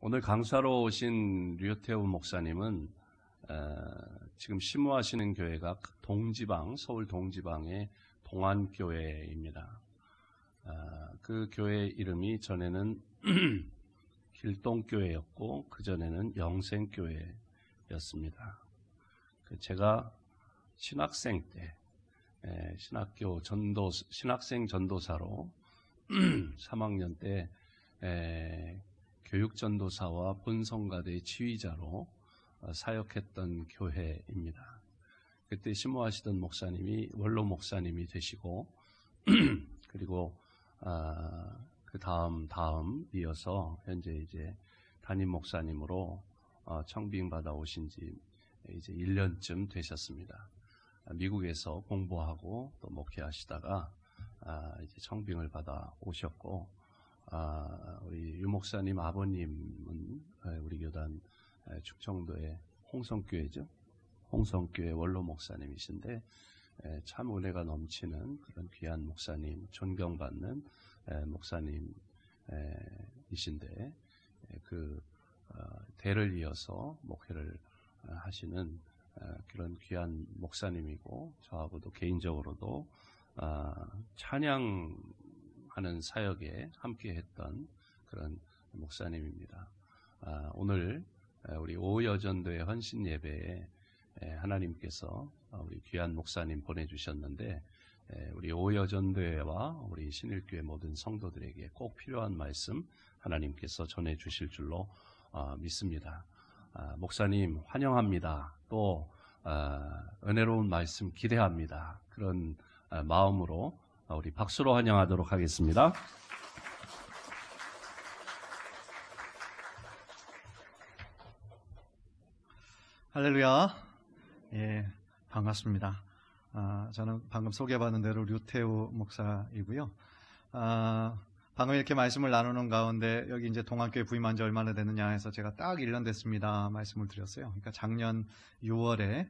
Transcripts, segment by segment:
오늘 강사로 오신 류태우 목사님은 지금 심호하시는 교회가 동지방, 서울 동지방의 동안교회입니다. 그 교회 이름이 전에는 길동교회였고 그전에는 영생교회였습니다. 제가 신학생 때 신학생 전도사로 3학년 때 교육전도사와 본성가대 지휘자로 사역했던 교회입니다. 그때 심호하시던 목사님이 원로 목사님이 되시고 그리고 그 다음 이어서 현재 이제 담임 목사님으로 청빙받아 오신 지 이제 1년쯤 되셨습니다. 미국에서 공부하고 또 목회하시다가 이제 청빙을 받아 오셨고, 우리 유 목사님 아버님은 우리 교단 충청도의 홍성교회죠. 홍성교회 원로 목사님이신데 참 은혜가 넘치는 그런 귀한 목사님, 존경받는 목사님이신데 그 대를 이어서 목회를 하시는 그런 귀한 목사님이고, 저하고도 개인적으로도 찬양하는 사역에 함께했던 그런 목사님입니다. 오늘 우리 오여전도의 헌신 예배에 하나님께서 우리 귀한 목사님 보내주셨는데, 우리 오여전도회와 우리 신일교회 모든 성도들에게 꼭 필요한 말씀 하나님께서 전해주실 줄로 믿습니다. 목사님 환영합니다. 또 은혜로운 말씀 기대합니다. 그런 마음으로 우리 박수로 환영하도록 하겠습니다. 할렐루야. 예, 반갑습니다. 저는 방금 소개받은 대로 류태우 목사이고요. 방금 이렇게 말씀을 나누는 가운데 여기 이제 동안교회 부임한 지 얼마나 됐느냐 해서 제가 딱 1년 됐습니다 말씀을 드렸어요. 그러니까 작년 6월에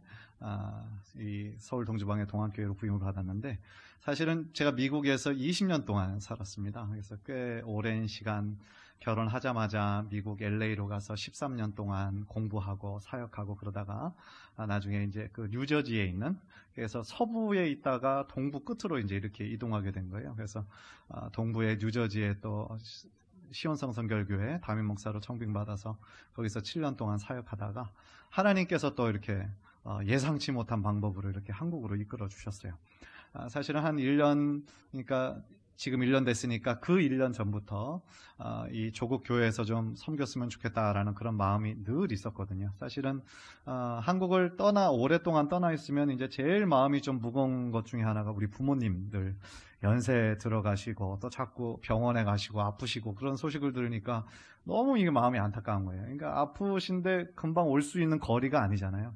이 서울 동지방의 동안교회로 부임을 받았는데, 사실은 제가 미국에서 20년 동안 살았습니다. 그래서 꽤 오랜 시간 결혼하자마자 미국 LA로 가서 13년 동안 공부하고 사역하고 그러다가 나중에 이제 그 뉴저지에 있는, 그래서 서부에 있다가 동부 끝으로 이제 이렇게 이동하게 된 거예요. 그래서 동부의 뉴저지에 또 시온성성결교회 담임 목사로 청빙받아서 거기서 7년 동안 사역하다가 하나님께서 또 이렇게 예상치 못한 방법으로 이렇게 한국으로 이끌어 주셨어요. 사실은 한 1년, 그러니까 지금 1년 됐으니까 그 1년 전부터 이 조국 교회에서 좀 섬겼으면 좋겠다라는 그런 마음이 늘 있었거든요. 사실은 한국을 오랫동안 떠나 있으면 이제 제일 마음이 좀 무거운 것 중에 하나가 우리 부모님들 연세 들어가시고 또 자꾸 병원에 가시고 아프시고 그런 소식을 들으니까 너무 이게 마음이 안타까운 거예요. 그러니까 아프신데 금방 올 수 있는 거리가 아니잖아요.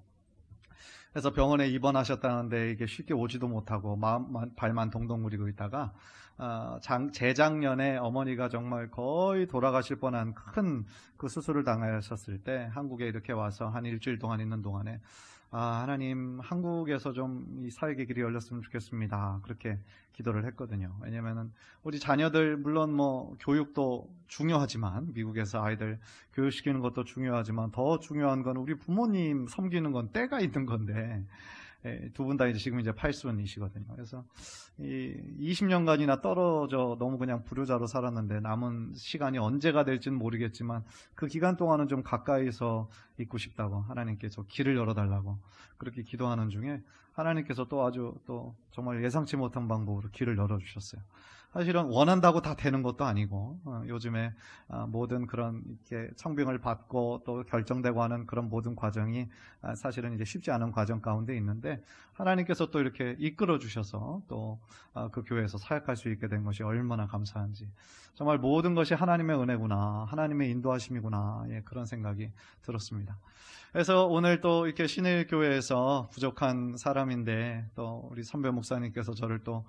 그래서 병원에 입원하셨다는데 이게 쉽게 오지도 못하고 발만 동동 구리고 있다가 재작년에 어머니가 정말 거의 돌아가실 뻔한 큰 그 수술을 당하셨을 때 한국에 이렇게 와서 한 일주일 동안 있는 동안에 하나님 한국에서 좀 이 사역의 길이 열렸으면 좋겠습니다. 그렇게 기도를 했거든요. 왜냐면은 우리 자녀들 물론 뭐 교육도 중요하지만, 미국에서 아이들 교육시키는 것도 중요하지만 더 중요한 건 우리 부모님 섬기는 건 때가 있는 건데, 두 분 다 이제 지금 이제 80이시거든요. 그래서 이 20년간이나 떨어져 너무 그냥 불효자로 살았는데 남은 시간이 언제가 될지는 모르겠지만 그 기간 동안은 좀 가까이서 있고 싶다고 하나님께 저 길을 열어달라고 그렇게 기도하는 중에 하나님께서 또 아주 또 정말 예상치 못한 방법으로 길을 열어주셨어요. 사실은 원한다고 다 되는 것도 아니고, 요즘에 모든 그런 이렇게 청빙을 받고 또 결정되고 하는 그런 모든 과정이 사실은 이제 쉽지 않은 과정 가운데 있는데, 하나님께서 또 이렇게 이끌어 주셔서 또 그 교회에서 사역할 수 있게 된 것이 얼마나 감사한지, 정말 모든 것이 하나님의 은혜구나, 하나님의 인도하심이구나, 그런 생각이 들었습니다. 그래서 오늘 또 이렇게 신일교회에서 부족한 사람인데 또 우리 선배 목사님께서 저를 또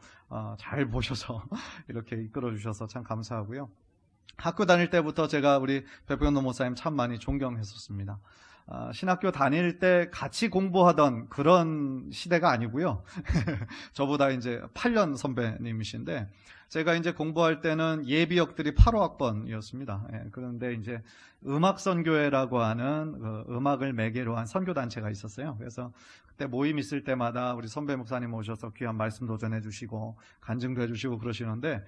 잘 보셔서 이렇게 이끌어 주셔서 참 감사하고요. 학교 다닐 때부터 제가 우리 백병노 목사님 참 많이 존경했었습니다. 신학교 다닐 때 같이 공부하던 그런 시대가 아니고요. 저보다 이제 8년 선배님이신데 제가 이제 공부할 때는 예비역들이 8호학번이었습니다. 예, 그런데 이제 음악선교회라고 하는 음악을 매개로 한 선교단체가 있었어요. 그래서 그때 모임 있을 때마다 우리 선배 목사님 오셔서 귀한 말씀도 전해주시고 간증도 해주시고 그러시는데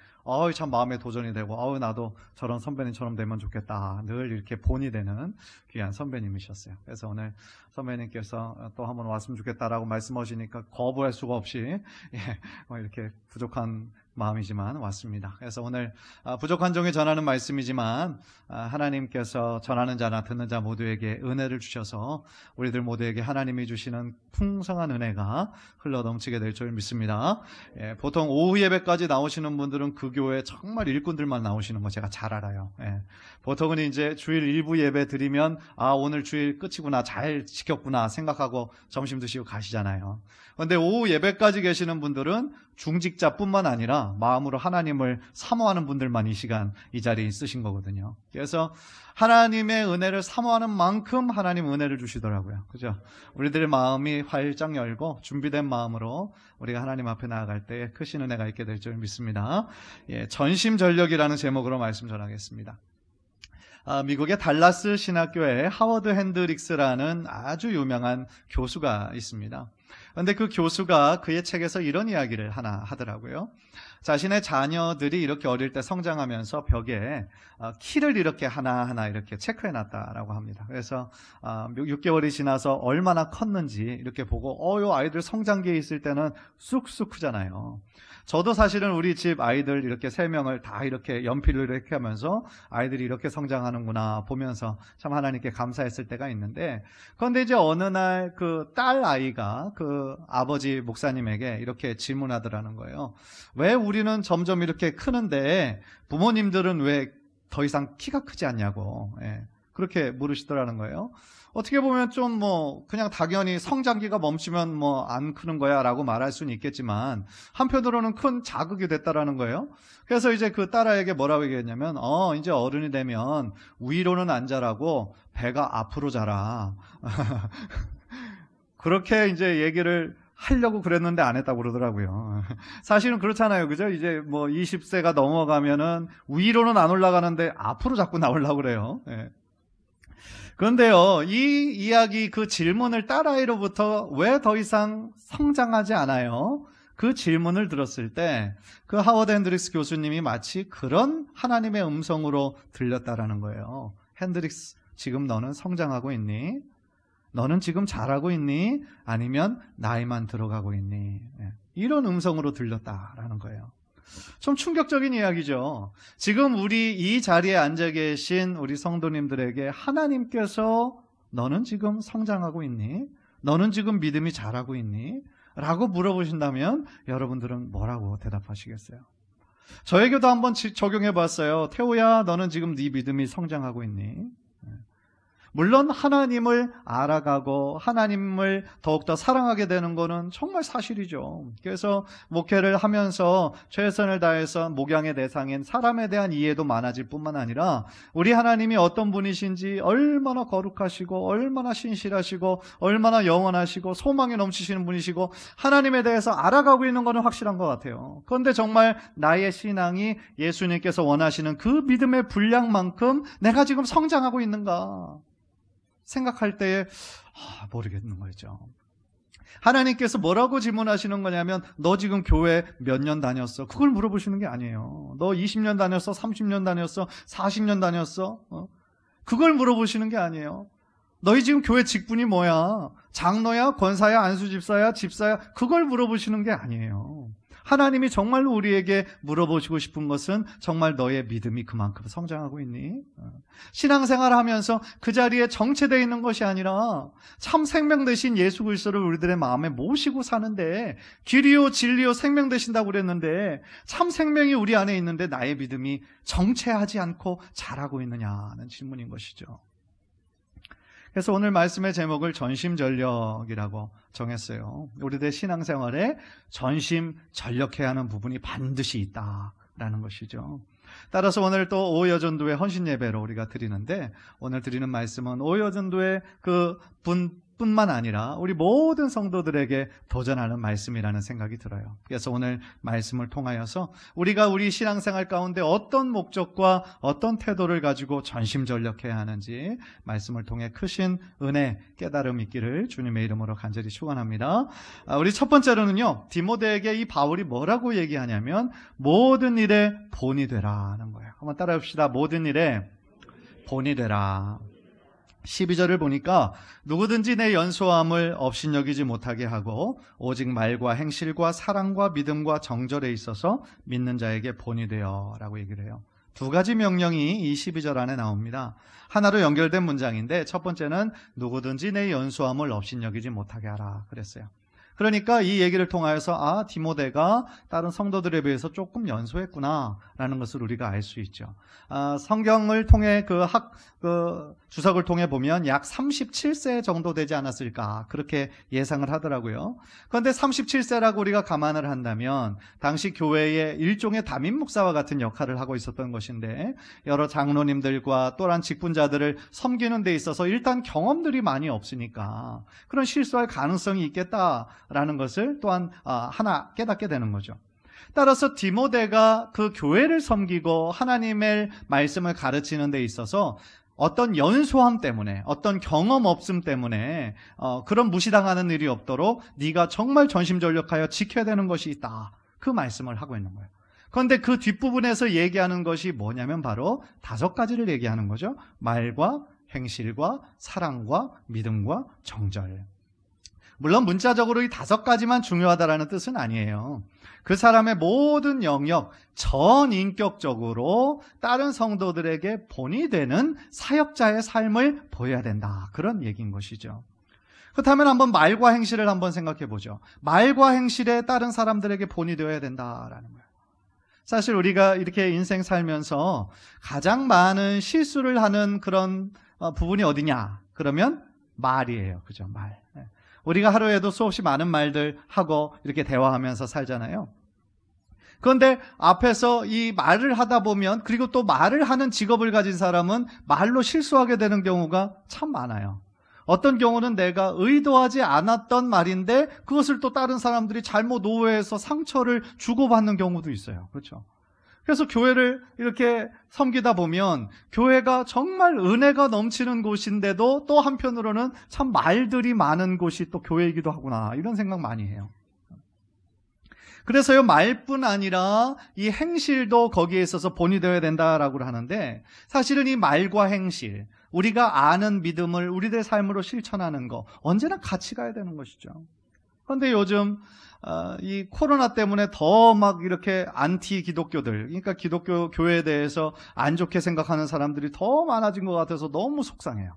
참 마음에 도전이 되고 나도 저런 선배님처럼 되면 좋겠다. 늘 이렇게 본이 되는 귀한 선배님이셨어요. 그래서 오늘 선배님께서 또 한번 왔으면 좋겠다라고 말씀하시니까 거부할 수가 없이 이렇게 부족한 마음이지만 왔습니다. 그래서 오늘 부족한 종이 전하는 말씀이지만 하나님께서 전하는 자나 듣는 자 모두에게 은혜를 주셔서 우리들 모두에게 하나님이 주시는 풍성한 은혜가 흘러넘치게 될 줄 믿습니다. 보통 오후 예배까지 나오시는 분들은 그 교회 정말 일꾼들만 나오시는 거 제가 잘 알아요. 보통은 이제 주일 일부 예배 드리면 오늘 주일 끝이구나, 잘 지켰구나 생각하고 점심 드시고 가시잖아요. 그런데 오후 예배까지 계시는 분들은 중직자뿐만 아니라 마음으로 하나님을 사모하는 분들만 이 시간 이 자리에 있으신 거거든요. 그래서 하나님의 은혜를 사모하는 만큼 하나님 은혜를 주시더라고요. 그죠? 우리들의 마음이 활짝 열고 준비된 마음으로 우리가 하나님 앞에 나아갈 때 크신 은혜가 있게 될 줄 믿습니다. 전심전력이라는 제목으로 말씀 전하겠습니다. 미국의 달라스 신학교에 하워드 핸드릭스라는 아주 유명한 교수가 있습니다. 그런데 그 교수가 그의 책에서 이런 이야기를 하나 하더라고요. 자신의 자녀들이 이렇게 어릴 때 성장하면서 벽에 키를 이렇게 하나하나 이렇게 체크해놨다라고 합니다. 그래서 6개월이 지나서 얼마나 컸는지 이렇게 보고 요 아이들 성장기에 있을 때는 쑥쑥 크잖아요. 저도 사실은 우리 집 아이들 이렇게 3명을 다 이렇게 연필로 이렇게 하면서 아이들이 이렇게 성장하는구나 보면서 참 하나님께 감사했을 때가 있는데, 그런데 이제 어느 날 그 딸 아이가 그 아버지 목사님에게 이렇게 질문하더라는 거예요. 왜 우리는 점점 이렇게 크는데 부모님들은 왜 더 이상 키가 크지 않냐고 그렇게 물으시더라는 거예요. 어떻게 보면 좀 그냥 당연히 성장기가 멈추면 안 크는 거야 라고 말할 수는 있겠지만 한편으로는 큰 자극이 됐다라는 거예요. 그래서 이제 그 딸아이에게 뭐라고 얘기했냐면 이제 어른이 되면 위로는 안 자라고 배가 앞으로 자라. 그렇게 이제 얘기를 하려고 그랬는데 안 했다고 그러더라고요. 사실은 그렇잖아요. 그죠? 이제 20세가 넘어가면은 위로는 안 올라가는데 앞으로 자꾸 나오려고 그래요. 그런데요, 이 이야기, 그 질문을 딸아이로부터 왜 더 이상 성장하지 않아요? 그 질문을 들었을 때 그 하워드 핸드릭스 교수님이 마치 그런 하나님의 음성으로 들렸다라는 거예요. 핸드릭스, 지금 너는 성장하고 있니? 너는 지금 잘하고 있니? 아니면 나이만 들어가고 있니? 이런 음성으로 들렸다라는 거예요. 좀 충격적인 이야기죠. 지금 우리 이 자리에 앉아 계신 우리 성도님들에게 하나님께서 너는 지금 성장하고 있니? 너는 지금 믿음이 자라고 있니? 라고 물어보신다면 여러분들은 뭐라고 대답하시겠어요? 저에게도 한번 적용해 봤어요. 태호야, 너는 지금 네 믿음이 성장하고 있니? 물론 하나님을 알아가고 하나님을 더욱더 사랑하게 되는 것은 정말 사실이죠. 그래서 목회를 하면서 최선을 다해서 목양의 대상인 사람에 대한 이해도 많아질 뿐만 아니라 우리 하나님이 어떤 분이신지, 얼마나 거룩하시고 얼마나 신실하시고 얼마나 영원하시고 소망이 넘치시는 분이시고 하나님에 대해서 알아가고 있는 것은 확실한 것 같아요. 그런데 정말 나의 신앙이 예수님께서 원하시는 그 믿음의 분량만큼 내가 지금 성장하고 있는가 생각할 때에 모르겠는 거죠. 하나님께서 뭐라고 질문하시는 거냐면 너 지금 교회 몇 년 다녔어? 그걸 물어보시는 게 아니에요. 너 20년 다녔어? 30년 다녔어? 40년 다녔어? 그걸 물어보시는 게 아니에요. 너희 지금 교회 직분이 뭐야? 장로야? 권사야? 안수집사야? 집사야? 그걸 물어보시는 게 아니에요. 하나님이 정말로 우리에게 물어보시고 싶은 것은 정말 너의 믿음이 그만큼 성장하고 있니? 신앙생활을 하면서 그 자리에 정체되어 있는 것이 아니라 참 생명 되신 예수 그리스도를 우리들의 마음에 모시고 사는데, 길이요 진리요 생명 되신다고 그랬는데 참 생명이 우리 안에 있는데 나의 믿음이 정체하지 않고 자라고 있느냐는 질문인 것이죠. 그래서 오늘 말씀의 제목을 전심전력이라고 정했어요. 우리들의 신앙생활에 전심전력해야 하는 부분이 반드시 있다라는 것이죠. 따라서 오늘 또 오여전도회 헌신예배로 우리가 드리는데, 오늘 드리는 말씀은 오여전도회 그 뿐만 아니라 우리 모든 성도들에게 도전하는 말씀이라는 생각이 들어요. 그래서 오늘 말씀을 통하여서 우리가 우리 신앙생활 가운데 어떤 목적과 어떤 태도를 가지고 전심전력해야 하는지 말씀을 통해 크신 은혜, 깨달음 있기를 주님의 이름으로 간절히 축원합니다. 우리 첫 번째로는요, 디모데에게 이 바울이 뭐라고 얘기하냐면 모든 일에 본이 되라는 거예요. 한번 따라해봅시다. 모든 일에 본이 되라. 12절을 보니까 누구든지 내 연소함을 업신여기지 못하게 하고 오직 말과 행실과 사랑과 믿음과 정절에 있어서 믿는 자에게 본이 되어 라고 얘기를 해요. 두 가지 명령이 이 12절 안에 나옵니다. 하나로 연결된 문장인데 첫 번째는 누구든지 내 연소함을 업신여기지 못하게 하라 그랬어요. 그러니까 이 얘기를 통하여서 디모데가 다른 성도들에 비해서 조금 연소했구나 라는 것을 우리가 알 수 있죠. 성경을 통해 주석을 통해 보면 약 37세 정도 되지 않았을까 그렇게 예상을 하더라고요. 그런데 37세라고 우리가 감안을 한다면 당시 교회의 일종의 담임 목사와 같은 역할을 하고 있었던 것인데 여러 장로님들과 또한 직분자들을 섬기는 데 있어서 일단 경험들이 많이 없으니까 그런 실수할 가능성이 있겠다라는 것을 또한 하나 깨닫게 되는 거죠. 따라서 디모데가 그 교회를 섬기고 하나님의 말씀을 가르치는 데 있어서 어떤 연소함 때문에 어떤 경험 없음 때문에 그런 무시당하는 일이 없도록 네가 정말 전심전력하여 지켜야 되는 것이 있다. 그 말씀을 하고 있는 거예요. 그런데 그 뒷부분에서 얘기하는 것이 뭐냐면 바로 5가지를 얘기하는 거죠. 말과 행실과 사랑과 믿음과 정절. 물론 문자적으로 이 5가지만 중요하다라는 뜻은 아니에요. 그 사람의 모든 영역, 전인격적으로 다른 성도들에게 본이 되는 사역자의 삶을 보여야 된다. 그런 얘기인 것이죠. 그렇다면 한번 말과 행실을 한번 생각해 보죠. 말과 행실에 다른 사람들에게 본이 되어야 된다라는 거예요. 사실 우리가 이렇게 인생 살면서 가장 많은 실수를 하는 그런 부분이 어디냐? 그러면 말이에요. 그죠? 말. 우리가 하루에도 수없이 많은 말들 하고 이렇게 대화하면서 살잖아요. 그런데 앞에서 이 말을 하다 보면 그리고 또 말을 하는 직업을 가진 사람은 말로 실수하게 되는 경우가 참 많아요. 어떤 경우는 내가 의도하지 않았던 말인데 그것을 또 다른 사람들이 잘못 오해해서 상처를 주고받는 경우도 있어요. 그렇죠? 그래서 교회를 이렇게 섬기다 보면 교회가 정말 은혜가 넘치는 곳인데도 또 한편으로는 참 말들이 많은 곳이 또 교회이기도 하구나 이런 생각 많이 해요. 그래서요 말뿐 아니라 이 행실도 거기에 있어서 본이 되어야 된다라고 하는데 사실은 이 말과 행실 우리가 아는 믿음을 우리들의 삶으로 실천하는 거 언제나 같이 가야 되는 것이죠. 그런데 요즘 이 코로나 때문에 더 막 이렇게 안티 기독교들, 그러니까 기독교 교회에 대해서 안 좋게 생각하는 사람들이 더 많아진 것 같아서 너무 속상해요.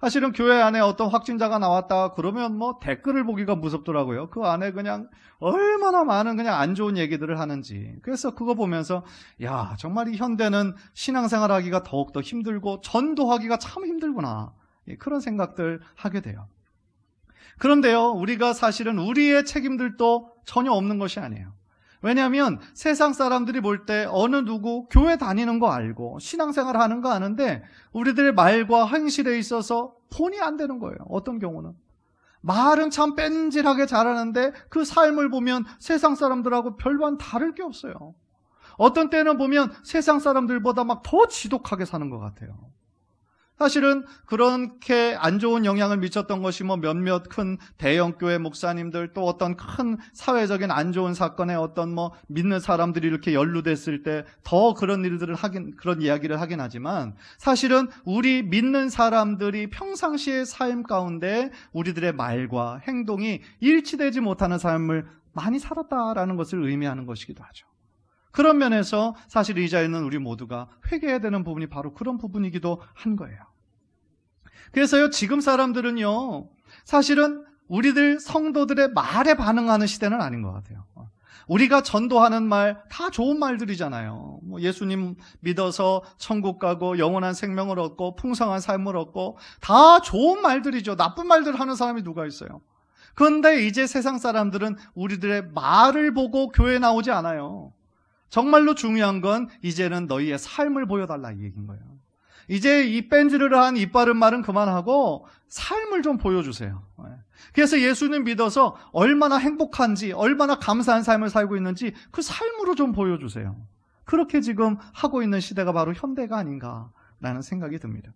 사실은 교회 안에 어떤 확진자가 나왔다 그러면 뭐 댓글을 보기가 무섭더라고요. 그 안에 그냥 얼마나 많은 그냥 안 좋은 얘기들을 하는지. 그래서 그거 보면서 야 정말 이 현대는 신앙생활 하기가 더욱더 힘들고 전도하기가 참 힘들구나. 그런 생각들 하게 돼요. 그런데요, 우리가 사실은 우리의 책임들도 전혀 없는 것이 아니에요. 왜냐하면 세상 사람들이 볼 때 어느 누구 교회 다니는 거 알고 신앙생활 하는 거 아는데 우리들의 말과 행실에 있어서 본이 안 되는 거예요. 어떤 경우는. 말은 참 뺀질하게 잘하는데 그 삶을 보면 세상 사람들하고 별반 다를 게 없어요. 어떤 때는 보면 세상 사람들보다 막 더 지독하게 사는 것 같아요. 사실은 그렇게 안 좋은 영향을 미쳤던 것이 뭐 몇몇 큰 대형교회 목사님들 또 어떤 큰 사회적인 안 좋은 사건에 어떤 뭐 믿는 사람들이 이렇게 연루됐을 때 더 그런 일들을 그런 이야기를 하긴 하지만 사실은 우리 믿는 사람들이 평상시의 삶 가운데 우리들의 말과 행동이 일치되지 못하는 삶을 많이 살았다라는 것을 의미하는 것이기도 하죠. 그런 면에서 사실 이 자리에 있는 우리 모두가 회개해야 되는 부분이 바로 그런 부분이기도 한 거예요. 그래서요, 지금 사람들은요, 사실은 우리들 성도들의 말에 반응하는 시대는 아닌 것 같아요. 우리가 전도하는 말, 다 좋은 말들이잖아요. 뭐 예수님 믿어서 천국 가고 영원한 생명을 얻고 풍성한 삶을 얻고 다 좋은 말들이죠. 나쁜 말들 하는 사람이 누가 있어요? 그런데 이제 세상 사람들은 우리들의 말을 보고 교회에 나오지 않아요. 정말로 중요한 건 이제는 너희의 삶을 보여달라 이 얘기인 거예요. 이제 이 뺀지르르한 입바른 말은 그만하고 삶을 좀 보여주세요. 그래서 예수님 믿어서 얼마나 행복한지, 얼마나 감사한 삶을 살고 있는지 그 삶으로 좀 보여주세요. 그렇게 지금 하고 있는 시대가 바로 현대가 아닌가라는 생각이 듭니다.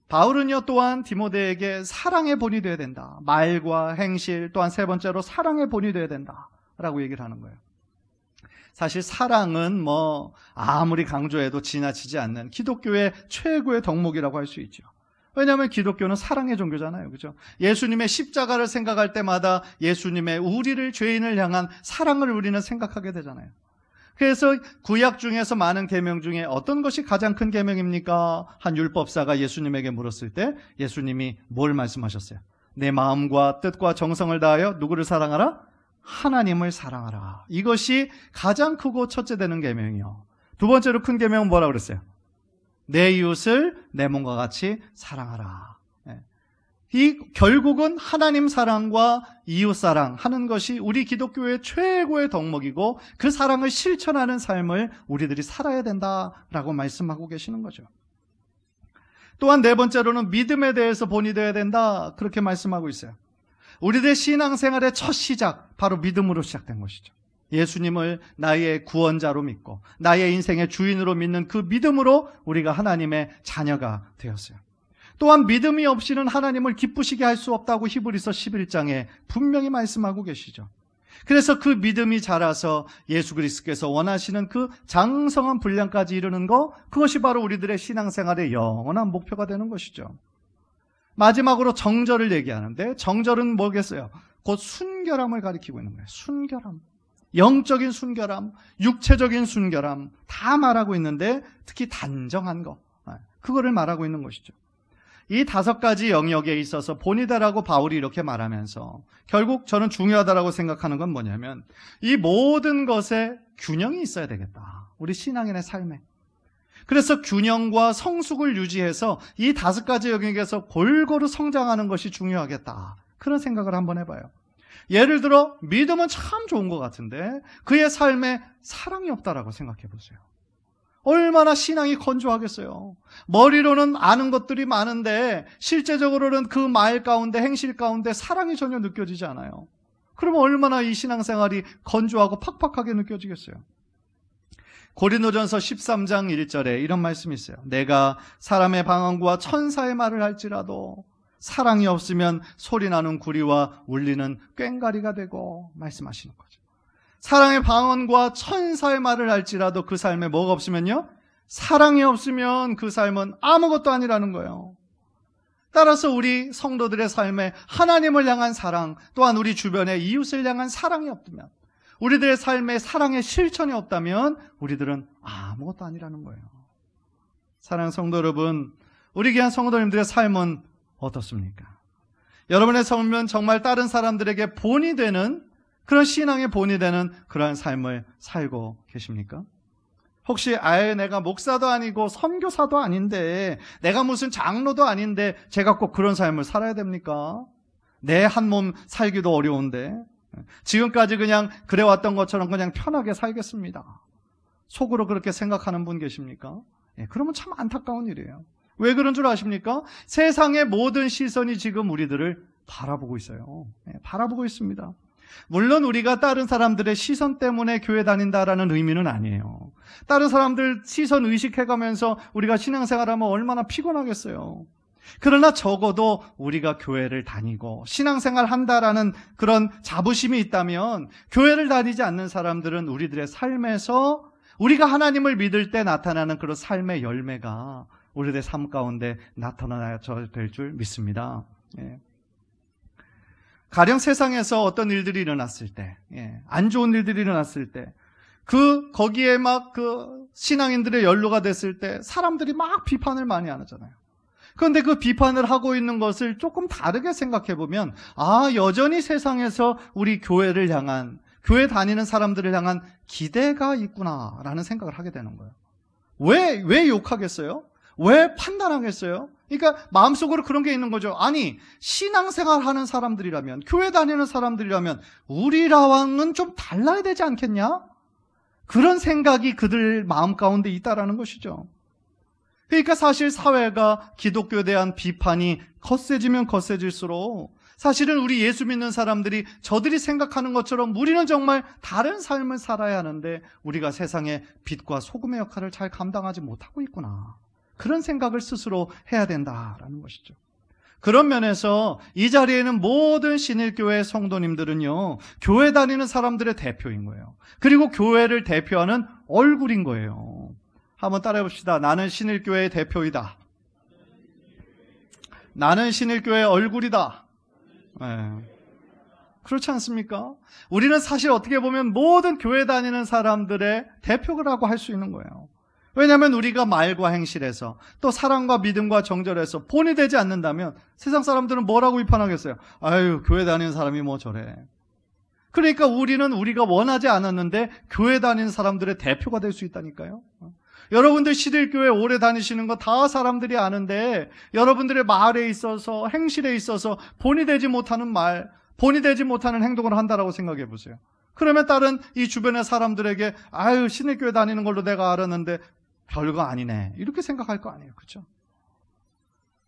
바울은요, 또한 디모데에게 사랑의 본이 되어야 된다. 말과 행실, 또한 세 번째로 사랑의 본이 되어야 된다라고 얘기를 하는 거예요. 사실 사랑은 아무리 강조해도 지나치지 않는 기독교의 최고의 덕목이라고 할 수 있죠. 왜냐하면 기독교는 사랑의 종교잖아요. 그죠? 예수님의 십자가를 생각할 때마다 예수님의 우리를, 죄인을 향한 사랑을 우리는 생각하게 되잖아요. 그래서 구약 중에서 많은 계명 중에 어떤 것이 가장 큰 계명입니까? 한 율법사가 예수님에게 물었을 때 예수님이 뭘 말씀하셨어요? 내 마음과 뜻과 정성을 다하여 누구를 사랑하라? 하나님을 사랑하라. 이것이 가장 크고 첫째 되는 계명이요. 두 번째로 큰 계명은 뭐라고 그랬어요? 내 이웃을 내 몸과 같이 사랑하라. 이 결국은 하나님 사랑과 이웃 사랑 하는 것이 우리 기독교의 최고의 덕목이고 그 사랑을 실천하는 삶을 우리들이 살아야 된다라고 말씀하고 계시는 거죠. 또한 네 번째로는 믿음에 대해서 본이 되어야 된다, 그렇게 말씀하고 있어요. 우리들의 신앙생활의 첫 시작, 바로 믿음으로 시작된 것이죠. 예수님을 나의 구원자로 믿고 나의 인생의 주인으로 믿는 그 믿음으로 우리가 하나님의 자녀가 되었어요. 또한 믿음이 없이는 하나님을 기쁘시게 할 수 없다고 히브리서 11장에 분명히 말씀하고 계시죠. 그래서 그 믿음이 자라서 예수 그리스도께서 원하시는 그 장성한 분량까지 이르는 것, 그것이 바로 우리들의 신앙생활의 영원한 목표가 되는 것이죠. 마지막으로 정절을 얘기하는데, 정절은 뭐겠어요? 곧 순결함을 가리키고 있는 거예요. 순결함. 영적인 순결함, 육체적인 순결함 다 말하고 있는데 특히 단정한 것, 그거를 말하고 있는 것이죠. 이 5가지 영역에 있어서 본이다라고 바울이 이렇게 말하면서 결국 저는 중요하다라고 생각하는 건 뭐냐면 이 모든 것에 균형이 있어야 되겠다. 우리 신앙인의 삶에. 그래서 균형과 성숙을 유지해서 이 5가지 영역에서 골고루 성장하는 것이 중요하겠다. 그런 생각을 한번 해봐요. 예를 들어 믿음은 참 좋은 것 같은데 그의 삶에 사랑이 없다라고 생각해 보세요. 얼마나 신앙이 건조하겠어요. 머리로는 아는 것들이 많은데 실제적으로는 그 말 가운데, 행실 가운데 사랑이 전혀 느껴지지 않아요. 그러면 얼마나 이 신앙생활이 건조하고 팍팍하게 느껴지겠어요. 고린도전서 13장 1절에 이런 말씀이 있어요. 내가 사람의 방언과 천사의 말을 할지라도 사랑이 없으면 소리나는 구리와 울리는 꽹과리가 되고, 말씀하시는 거죠. 사랑의 방언과 천사의 말을 할지라도 그 삶에 뭐가 없으면요? 사랑이 없으면 그 삶은 아무것도 아니라는 거예요. 따라서 우리 성도들의 삶에 하나님을 향한 사랑, 또한 우리 주변의 이웃을 향한 사랑이 없다면, 우리들의 삶에 사랑의 실천이 없다면 우리들은 아무것도 아니라는 거예요. 사랑하는 성도 여러분, 우리 귀한 성도님들의 삶은 어떻습니까? 여러분의 삶은 정말 다른 사람들에게 본이 되는, 그런 신앙의 본이 되는 그러한 삶을 살고 계십니까? 혹시 내가 목사도 아니고 선교사도 아닌데, 내가 무슨 장로도 아닌데 제가 꼭 그런 삶을 살아야 됩니까? 내 한 몸 살기도 어려운데 지금까지 그냥 그래왔던 것처럼 그냥 편하게 살겠습니다. 속으로 그렇게 생각하는 분 계십니까? 그러면 참 안타까운 일이에요. 왜 그런 줄 아십니까? 세상의 모든 시선이 지금 우리들을 바라보고 있어요. 바라보고 있습니다. 물론 우리가 다른 사람들의 시선 때문에 교회 다닌다라는 의미는 아니에요. 다른 사람들 시선 의식해가면서 우리가 신앙생활하면 얼마나 피곤하겠어요. 그러나 적어도 우리가 교회를 다니고 신앙생활 한다라는 그런 자부심이 있다면, 교회를 다니지 않는 사람들은 우리들의 삶에서 우리가 하나님을 믿을 때 나타나는 그런 삶의 열매가 우리들의 삶 가운데 나타나야 될 줄 믿습니다. 가령 세상에서 어떤 일들이 일어났을 때, 안 좋은 일들이 일어났을 때, 거기에 막 신앙인들의 연루가 됐을 때 사람들이 막 비판을 많이 하잖아요. 그런데 그 비판을 하고 있는 것을 조금 다르게 생각해 보면, 여전히 세상에서 우리 교회를 향한, 교회 다니는 사람들을 향한 기대가 있구나라는 생각을 하게 되는 거예요. 왜 욕하겠어요? 왜 판단하겠어요? 그러니까 마음속으로 그런 게 있는 거죠. 아니, 신앙생활 하는 사람들이라면, 교회 다니는 사람들이라면 우리랑은 좀 달라야 되지 않겠냐? 그런 생각이 그들 마음 가운데 있다라는 것이죠. 그러니까 사실 사회가 기독교에 대한 비판이 거세지면 거세질수록 사실은 우리 예수 믿는 사람들이 저들이 생각하는 것처럼 우리는 정말 다른 삶을 살아야 하는데 우리가 세상의 빛과 소금의 역할을 잘 감당하지 못하고 있구나. 그런 생각을 스스로 해야 된다라는 것이죠. 그런 면에서 이 자리에는 모든 신일교회 성도님들은요, 교회 다니는 사람들의 대표인 거예요. 그리고 교회를 대표하는 얼굴인 거예요. 한번 따라해 봅시다. 나는 신일교회의 대표이다. 나는 신일교회의 얼굴이다. 네. 그렇지 않습니까? 우리는 사실 어떻게 보면 모든 교회 다니는 사람들의 대표라고 할 수 있는 거예요. 왜냐하면 우리가 말과 행실에서 또 사랑과 믿음과 정절에서 본이 되지 않는다면 세상 사람들은 뭐라고 비판하겠어요? 아유, 교회 다니는 사람이 뭐 저래. 그러니까 우리는 우리가 원하지 않았는데 교회 다니는 사람들의 대표가 될 수 있다니까요. 여러분들 시들교회 오래 다니시는 거 다 사람들이 아는데 여러분들의 말에 있어서 행실에 있어서 본이 되지 못하는 말, 본이 되지 못하는 행동을 한다라고 생각해 보세요. 그러면 다른 이 주변의 사람들에게 아유, 신일교회 다니는 걸로 내가 알았는데 별거 아니네, 이렇게 생각할 거 아니에요. 그렇죠?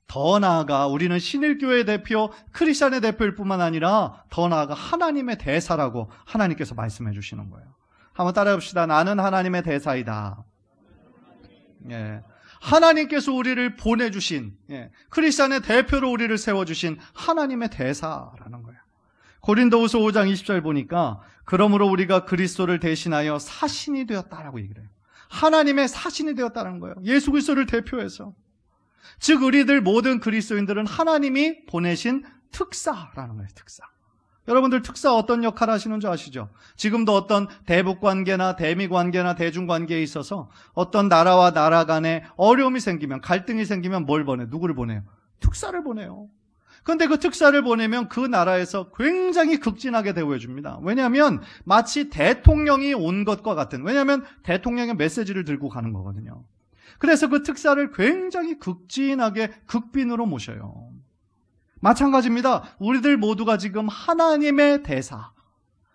더 나아가 우리는 신일교회 대표, 크리스찬의 대표일 뿐만 아니라 더 나아가 하나님의 대사라고 하나님께서 말씀해 주시는 거예요. 한번 따라해 봅시다. 나는 하나님의 대사이다. 예. 하나님께서 우리를 보내주신, 크리스찬의 대표로 우리를 세워주신 하나님의 대사라는 거예요. 고린도후서 5장 20절 보니까 그러므로 우리가 그리스도를 대신하여 사신이 되었다라고 얘기를 해요. 하나님의 사신이 되었다는 거예요. 예수 그리스도를 대표해서. 즉 우리들 모든 그리스도인들은 하나님이 보내신 특사라는 거예요. 특사. 여러분들 특사 어떤 역할 하시는 줄 아시죠? 지금도 어떤 대북관계나 대미관계나 대중관계에 있어서 어떤 나라와 나라 간에 어려움이 생기면, 갈등이 생기면 뭘 보내요? 누구를 보내요? 특사를 보내요. 그런데 그 특사를 보내면 그 나라에서 굉장히 극진하게 대우해 줍니다. 왜냐하면 마치 대통령이 온 것과 같은, 왜냐하면 대통령의 메시지를 들고 가는 거거든요. 그래서 그 특사를 굉장히 극진하게 극빈으로 모셔요. 마찬가지입니다. 우리들 모두가 지금 하나님의 대사,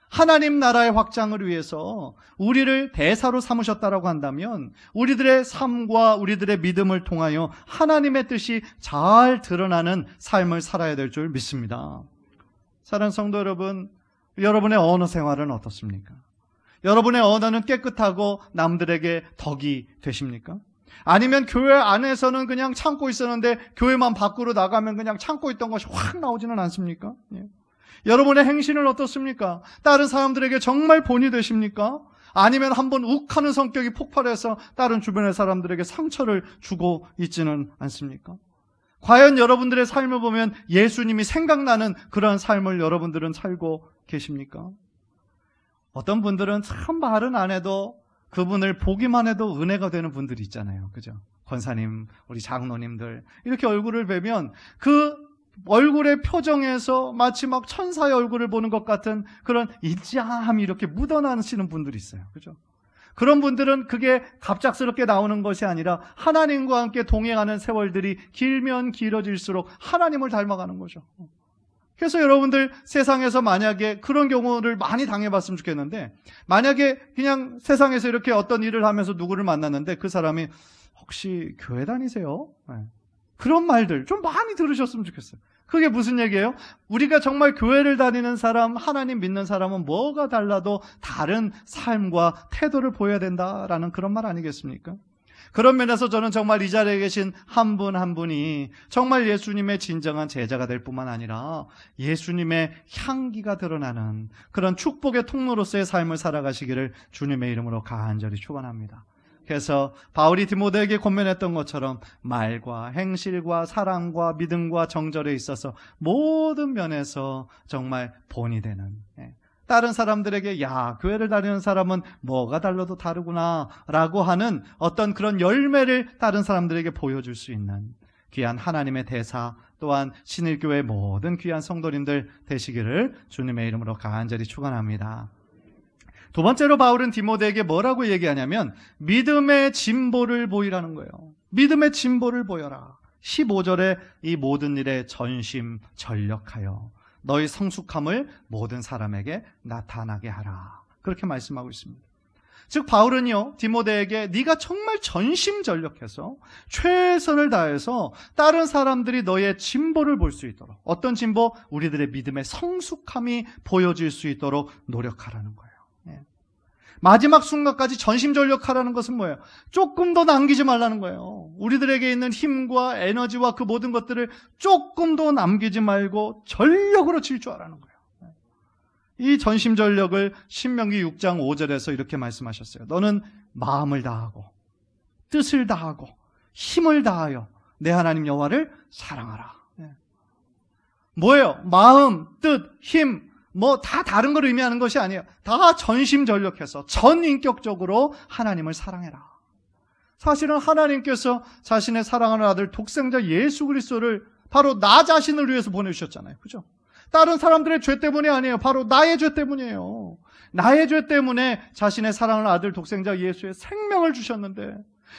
하나님 나라의 확장을 위해서 우리를 대사로 삼으셨다라고 한다면 우리들의 삶과 우리들의 믿음을 통하여 하나님의 뜻이 잘 드러나는 삶을 살아야 될 줄 믿습니다. 사랑하는 성도 여러분, 여러분의 언어 생활은 어떻습니까? 여러분의 언어는 깨끗하고 남들에게 덕이 되십니까? 아니면 교회 안에서는 그냥 참고 있었는데 교회만 밖으로 나가면 그냥 참고 있던 것이 확 나오지는 않습니까? 예. 여러분의 행실은 어떻습니까? 다른 사람들에게 정말 본이 되십니까? 아니면 한번 욱하는 성격이 폭발해서 다른 주변의 사람들에게 상처를 주고 있지는 않습니까? 과연 여러분들의 삶을 보면 예수님이 생각나는 그런 삶을 여러분들은 살고 계십니까? 어떤 분들은 참 말은 안 해도 그분을 보기만 해도 은혜가 되는 분들이 있잖아요. 그죠? 권사님, 우리 장로님들 이렇게 얼굴을 뵈면 그 얼굴의 표정에서 마치 막 천사의 얼굴을 보는 것 같은 그런 인자함이 이렇게 묻어나시는 분들이 있어요. 그죠? 그런 분들은 그게 갑작스럽게 나오는 것이 아니라 하나님과 함께 동행하는 세월들이 길면 길어질수록 하나님을 닮아가는 거죠. 그래서 여러분들 세상에서 만약에 그런 경우를 많이 당해봤으면 좋겠는데, 만약에 그냥 세상에서 이렇게 어떤 일을 하면서 누구를 만났는데 그 사람이 혹시 교회 다니세요? 네. 그런 말들 좀 많이 들으셨으면 좋겠어요. 그게 무슨 얘기예요? 우리가 정말 교회를 다니는 사람, 하나님 믿는 사람은 뭐가 달라도 다른 삶과 태도를 보여야 된다라는 그런 말 아니겠습니까? 그런 면에서 저는 정말 이 자리에 계신 한 분 한 분이 정말 예수님의 진정한 제자가 될 뿐만 아니라 예수님의 향기가 드러나는 그런 축복의 통로로서의 삶을 살아가시기를 주님의 이름으로 간절히 축원합니다. 그래서 바울이 디모데에게 권면했던 것처럼 말과 행실과 사랑과 믿음과 정절에 있어서 모든 면에서 정말 본이 되는, 다른 사람들에게 야, 교회를 다니는 사람은 뭐가 달라도 다르구나 라고 하는 어떤 그런 열매를 다른 사람들에게 보여줄 수 있는 귀한 하나님의 대사, 또한 신일교회 모든 귀한 성도님들 되시기를 주님의 이름으로 간절히 축원합니다. 두 번째로 바울은 디모데에게 뭐라고 얘기하냐면 믿음의 진보를 보이라는 거예요. 믿음의 진보를 보여라. 15절에 이 모든 일에 전심 전력하여 너희 성숙함을 모든 사람에게 나타나게 하라. 그렇게 말씀하고 있습니다. 즉 바울은요, 디모데에게 네가 정말 전심전력해서 최선을 다해서 다른 사람들이 너의 진보를 볼 수 있도록, 어떤 진보? 우리들의 믿음의 성숙함이 보여질 수 있도록 노력하라는 거예요. 마지막 순간까지 전심전력하라는 것은 뭐예요? 조금 더 남기지 말라는 거예요. 우리들에게 있는 힘과 에너지와 그 모든 것들을 조금도 남기지 말고 전력으로 질주하라는 거예요. 이 전심전력을 신명기 6장 5절에서 이렇게 말씀하셨어요. 너는 마음을 다하고 뜻을 다하고 힘을 다하여 내 하나님 여호와를 사랑하라. 뭐예요? 마음, 뜻, 힘, 뭐 다 다른 걸 의미하는 것이 아니에요. 다 전심전력해서 전인격적으로 하나님을 사랑해라. 사실은 하나님께서 자신의 사랑하는 아들 독생자 예수 그리스도를 바로 나 자신을 위해서 보내주셨잖아요. 그죠? 다른 사람들의 죄 때문이 아니에요. 바로 나의 죄 때문이에요. 나의 죄 때문에 자신의 사랑하는 아들 독생자 예수의 생명을 주셨는데,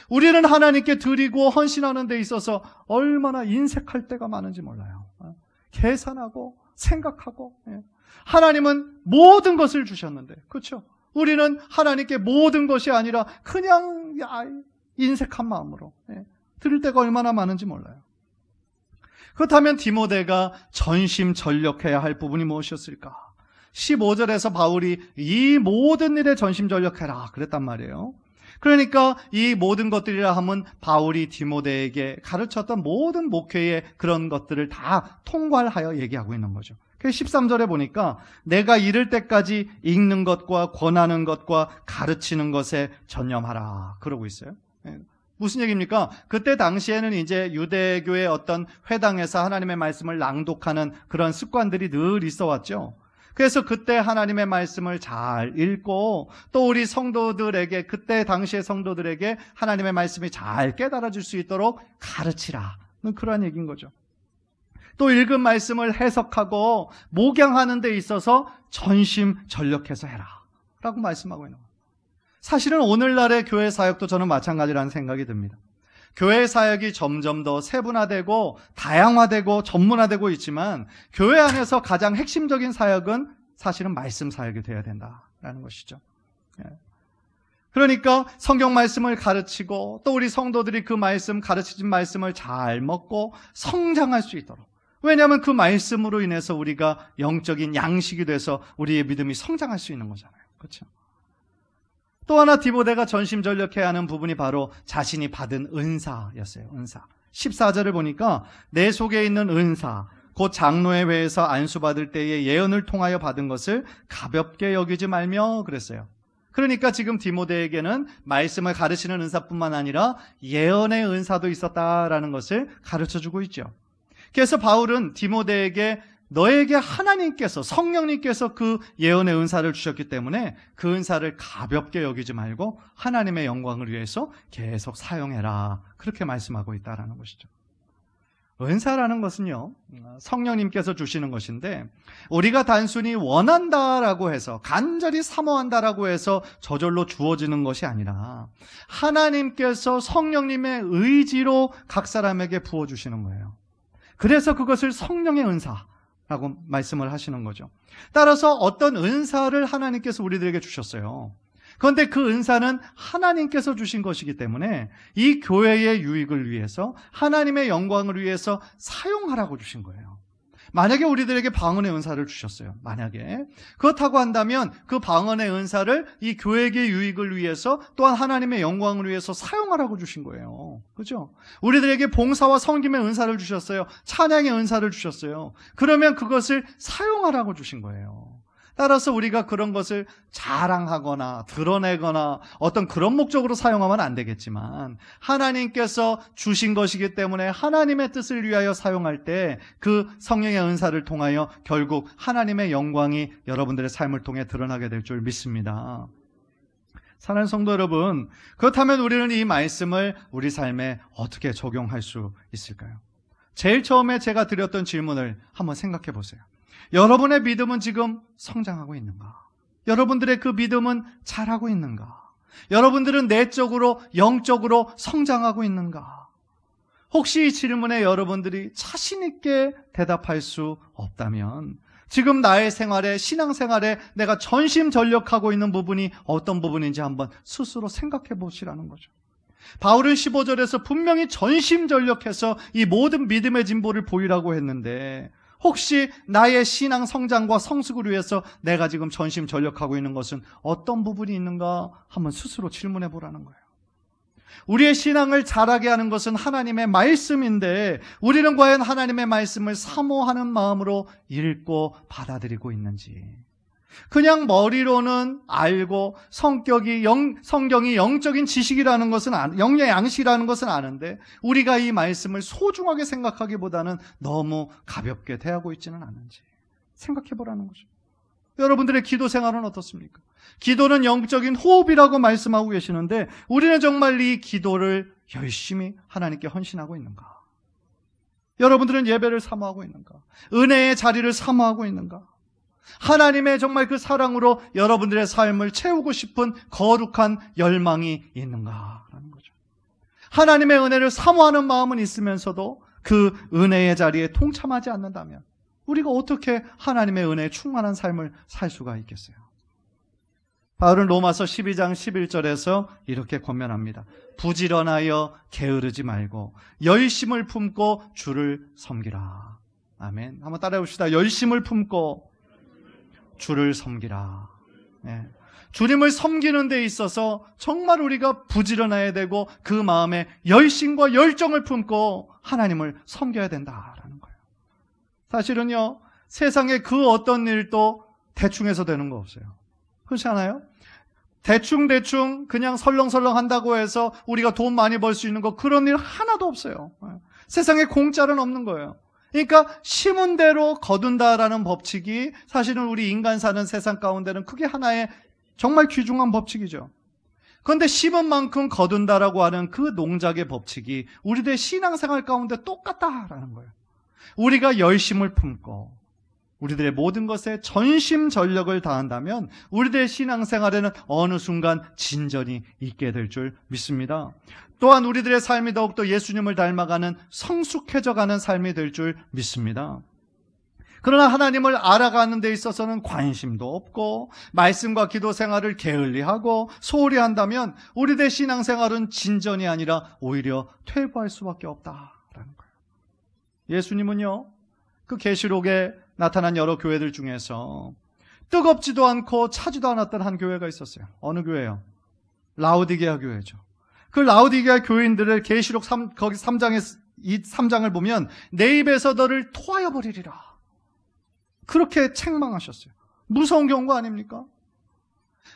우리는 하나님께 드리고 헌신하는 데 있어서 얼마나 인색할 때가 많은지 몰라요. 계산하고 생각하고, 하나님은 모든 것을 주셨는데, 그렇죠? 우리는 하나님께 모든 것이 아니라 그냥 인색한 마음으로 드릴 때가 얼마나 많은지 몰라요. 그렇다면 디모데가 전심전력해야 할 부분이 무엇이었을까? 15절에서 바울이 이 모든 일에 전심전력해라 그랬단 말이에요. 그러니까 이 모든 것들이라 하면 바울이 디모데에게 가르쳤던 모든 목회의 그런 것들을 다 통괄하여 얘기하고 있는 거죠. 그래서 13절에 보니까 내가 이를 때까지 읽는 것과 권하는 것과 가르치는 것에 전념하라 그러고 있어요. 무슨 얘기입니까? 그때 당시에는 이제 유대교의 어떤 회당에서 하나님의 말씀을 낭독하는 그런 습관들이 늘 있어 왔죠. 그래서 그때 하나님의 말씀을 잘 읽고 또 우리 성도들에게, 그때 당시의 성도들에게 하나님의 말씀이 잘 깨달아질 수 있도록 가르치라는 그런 얘기인 거죠. 또 읽은 말씀을 해석하고 목양하는 데 있어서 전심전력해서 해라 라고 말씀하고 있는 거예요. 사실은 오늘날의 교회 사역도 저는 마찬가지라는 생각이 듭니다. 교회 사역이 점점 더 세분화되고 다양화되고 전문화되고 있지만 교회 안에서 가장 핵심적인 사역은 사실은 말씀 사역이 되어야 된다라는 것이죠. 그러니까 성경 말씀을 가르치고 또 우리 성도들이 그 말씀, 가르치신 말씀을 잘 먹고 성장할 수 있도록, 왜냐하면 그 말씀으로 인해서 우리가 영적인 양식이 돼서 우리의 믿음이 성장할 수 있는 거잖아요. 그렇죠? 또 하나 디모데가 전심전력해야 하는 부분이 바로 자신이 받은 은사였어요. 은사. 14절을 보니까 내 속에 있는 은사, 곧 장로의 회에서 안수받을 때에 예언을 통하여 받은 것을 가볍게 여기지 말며 그랬어요. 그러니까 지금 디모데에게는 말씀을 가르치는 은사뿐만 아니라 예언의 은사도 있었다라는 것을 가르쳐주고 있죠. 그래서 바울은 디모데에게 너에게 하나님께서, 성령님께서 그 예언의 은사를 주셨기 때문에 그 은사를 가볍게 여기지 말고 하나님의 영광을 위해서 계속 사용해라, 그렇게 말씀하고 있다는 것이죠. 은사라는 것은요, 성령님께서 주시는 것인데 우리가 단순히 원한다라고 해서, 간절히 사모한다라고 해서 저절로 주어지는 것이 아니라 하나님께서 성령님의 의지로 각 사람에게 부어주시는 거예요. 그래서 그것을 성령의 은사라고 말씀을 하시는 거죠. 따라서 어떤 은사를 하나님께서 우리들에게 주셨어요. 그런데 그 은사는 하나님께서 주신 것이기 때문에 이 교회의 유익을 위해서, 하나님의 영광을 위해서 사용하라고 주신 거예요. 만약에 우리들에게 방언의 은사를 주셨어요. 만약에 그렇다고 한다면 그 방언의 은사를 이 교회의 유익을 위해서, 또한 하나님의 영광을 위해서 사용하라고 주신 거예요. 그렇죠? 우리들에게 봉사와 섬김의 은사를 주셨어요. 찬양의 은사를 주셨어요. 그러면 그것을 사용하라고 주신 거예요. 따라서 우리가 그런 것을 자랑하거나 드러내거나 어떤 그런 목적으로 사용하면 안 되겠지만, 하나님께서 주신 것이기 때문에 하나님의 뜻을 위하여 사용할 때 그 성령의 은사를 통하여 결국 하나님의 영광이 여러분들의 삶을 통해 드러나게 될 줄 믿습니다. 사랑하는 성도 여러분, 그렇다면 우리는 이 말씀을 우리 삶에 어떻게 적용할 수 있을까요? 제일 처음에 제가 드렸던 질문을 한번 생각해 보세요. 여러분의 믿음은 지금 성장하고 있는가? 여러분들의 그 믿음은 자라고 있는가? 여러분들은 내적으로, 영적으로 성장하고 있는가? 혹시 이 질문에 여러분들이 자신 있게 대답할 수 없다면 지금 나의 생활에, 신앙생활에 내가 전심전력하고 있는 부분이 어떤 부분인지 한번 스스로 생각해 보시라는 거죠. 바울은 15절에서 분명히 전심전력해서 이 모든 믿음의 진보를 보이라고 했는데, 혹시 나의 신앙 성장과 성숙을 위해서 내가 지금 전심전력하고 있는 것은 어떤 부분이 있는가 한번 스스로 질문해 보라는 거예요. 우리의 신앙을 자라게 하는 것은 하나님의 말씀인데, 우리는 과연 하나님의 말씀을 사모하는 마음으로 읽고 받아들이고 있는지, 그냥 머리로는 알고 성경이 영적인 지식이라는 것은, 영의 양식이라는 것은 아는데, 우리가 이 말씀을 소중하게 생각하기보다는 너무 가볍게 대하고 있지는 않은지 생각해 보라는 거죠. 여러분들의 기도 생활은 어떻습니까? 기도는 영적인 호흡이라고 말씀하고 계시는데, 우리는 정말 이 기도를 열심히 하나님께 헌신하고 있는가? 여러분들은 예배를 사모하고 있는가? 은혜의 자리를 사모하고 있는가? 하나님의 정말 그 사랑으로 여러분들의 삶을 채우고 싶은 거룩한 열망이 있는가라는 거죠. 하나님의 은혜를 사모하는 마음은 있으면서도 그 은혜의 자리에 동참하지 않는다면 우리가 어떻게 하나님의 은혜에 충만한 삶을 살 수가 있겠어요? 바울은 로마서 12장 11절에서 이렇게 권면합니다. 부지런하여 게으르지 말고 열심을 품고 주를 섬기라. 아멘. 한번 따라해 봅시다. 열심을 품고 주를 섬기라. 네. 주님을 섬기는 데 있어서 정말 우리가 부지런해야 되고 그 마음에 열심과 열정을 품고 하나님을 섬겨야 된다라는 거예요. 사실은요, 세상에 그 어떤 일도 대충해서 되는 거 없어요. 그렇지 않아요? 대충 그냥 설렁설렁 한다고 해서 우리가 돈 많이 벌 수 있는 거, 그런 일 하나도 없어요. 세상에 공짜는 없는 거예요. 그러니까 심은 대로 거둔다라는 법칙이 사실은 우리 인간 사는 세상 가운데는 그게 하나의 정말 귀중한 법칙이죠. 그런데 심은 만큼 거둔다라고 하는 그 농작의 법칙이 우리들의 신앙생활 가운데 똑같다라는 거예요. 우리가 열심을 품고 우리들의 모든 것에 전심전력을 다한다면 우리들의 신앙생활에는 어느 순간 진전이 있게 될 줄 믿습니다. 또한 우리들의 삶이 더욱더 예수님을 닮아가는 성숙해져가는 삶이 될 줄 믿습니다. 그러나 하나님을 알아가는 데 있어서는 관심도 없고 말씀과 기도 생활을 게을리하고 소홀히 한다면 우리들의 신앙생활은 진전이 아니라 오히려 퇴보할 수밖에 없다라는 거예요. 예수님은요, 그 계시록에 나타난 여러 교회들 중에서 뜨겁지도 않고 차지도 않았던 한 교회가 있었어요. 어느 교회요? 라오디게아 교회죠. 그 라오디게아 교인들을 계시록 3장을 보면 내 입에서 너를 토하여 버리리라, 그렇게 책망하셨어요. 무서운 경고 아닙니까?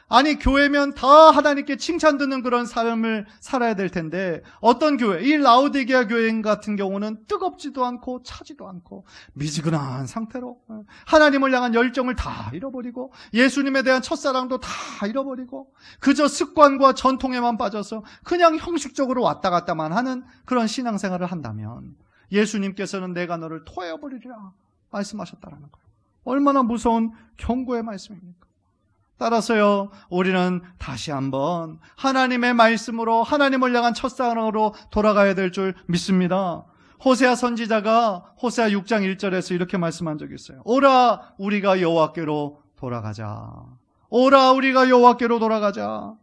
아니, 교회면 다 하나님께 칭찬 듣는 그런 삶을 살아야 될 텐데 어떤 교회, 이 라오디게아 교회 같은 경우는 뜨겁지도 않고 차지도 않고 미지근한 상태로 하나님을 향한 열정을 다 잃어버리고 예수님에 대한 첫사랑도 다 잃어버리고 그저 습관과 전통에만 빠져서 그냥 형식적으로 왔다 갔다만 하는 그런 신앙생활을 한다면 예수님께서는 내가 너를 토해버리리라 말씀하셨다라는 거예요. 얼마나 무서운 경고의 말씀입니까? 따라서요, 우리는 다시 한번 하나님의 말씀으로 하나님을 향한 첫사랑으로 돌아가야 될 줄 믿습니다. 호세아 선지자가 호세아 6장 1절에서 이렇게 말씀한 적이 있어요. 오라 우리가 여호와께로 돌아가자. 오라 우리가 여호와께로 돌아가자.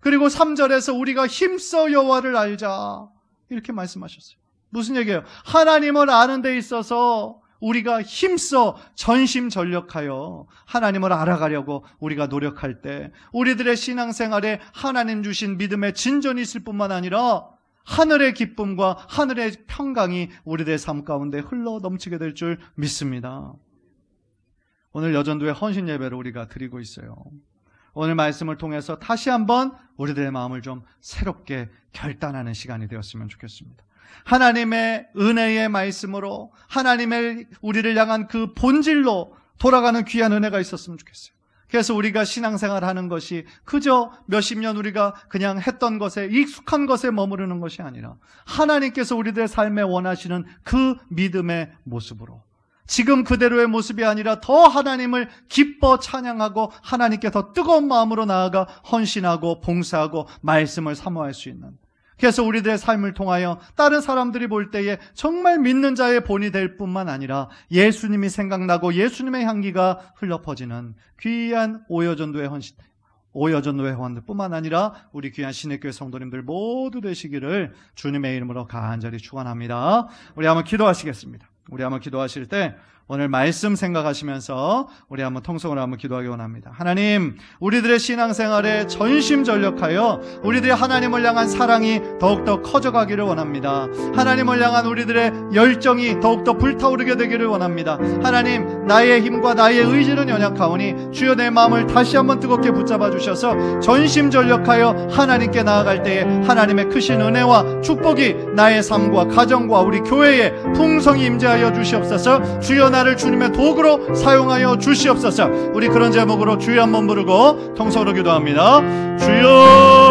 그리고 3절에서 우리가 힘써 여호와를 알자, 이렇게 말씀하셨어요. 무슨 얘기예요? 하나님을 아는 데 있어서 우리가 힘써 전심전력하여 하나님을 알아가려고 우리가 노력할 때 우리들의 신앙생활에 하나님 주신 믿음의 진전이 있을 뿐만 아니라 하늘의 기쁨과 하늘의 평강이 우리들의 삶 가운데 흘러 넘치게 될 줄 믿습니다. 오늘 여전도의 헌신 예배를 우리가 드리고 있어요. 오늘 말씀을 통해서 다시 한번 우리들의 마음을 좀 새롭게 결단하는 시간이 되었으면 좋겠습니다. 하나님의 은혜의 말씀으로 하나님의 우리를 향한 그 본질로 돌아가는 귀한 은혜가 있었으면 좋겠어요. 그래서 우리가 신앙생활 하는 것이 그저 몇십 년 우리가 그냥 했던 것에, 익숙한 것에 머무르는 것이 아니라 하나님께서 우리들의 삶에 원하시는 그 믿음의 모습으로, 지금 그대로의 모습이 아니라 더 하나님을 기뻐 찬양하고 하나님께 더 뜨거운 마음으로 나아가 헌신하고 봉사하고 말씀을 사모할 수 있는, 그래서 우리들의 삶을 통하여 다른 사람들이 볼 때에 정말 믿는 자의 본이 될 뿐만 아니라 예수님이 생각나고 예수님의 향기가 흘러 퍼지는 귀한 오여전도회 회원들 뿐만 아니라 우리 귀한 신의교회 성도님들 모두 되시기를 주님의 이름으로 간절히 축원합니다. 우리 한번 기도하시겠습니다. 우리 한번 기도하실 때 오늘 말씀 생각하시면서 우리 한번 통성으로 한번 기도하기 원합니다. 하나님, 우리들의 신앙생활에 전심전력하여 우리들의 하나님을 향한 사랑이 더욱더 커져가기를 원합니다. 하나님을 향한 우리들의 열정이 더욱더 불타오르게 되기를 원합니다. 하나님, 나의 힘과 나의 의지는 연약하오니 주여 내 마음을 다시 한번 뜨겁게 붙잡아 주셔서 전심전력하여 하나님께 나아갈 때에 하나님의 크신 은혜와 축복이 나의 삶과 가정과 우리 교회에 풍성히 임재하여 주시옵소서. 주여 나를 주님의 도구로 사용하여 주시옵소서. 우리 그런 제목으로 주여 한번 부르고 통성으로 기도합니다. 주여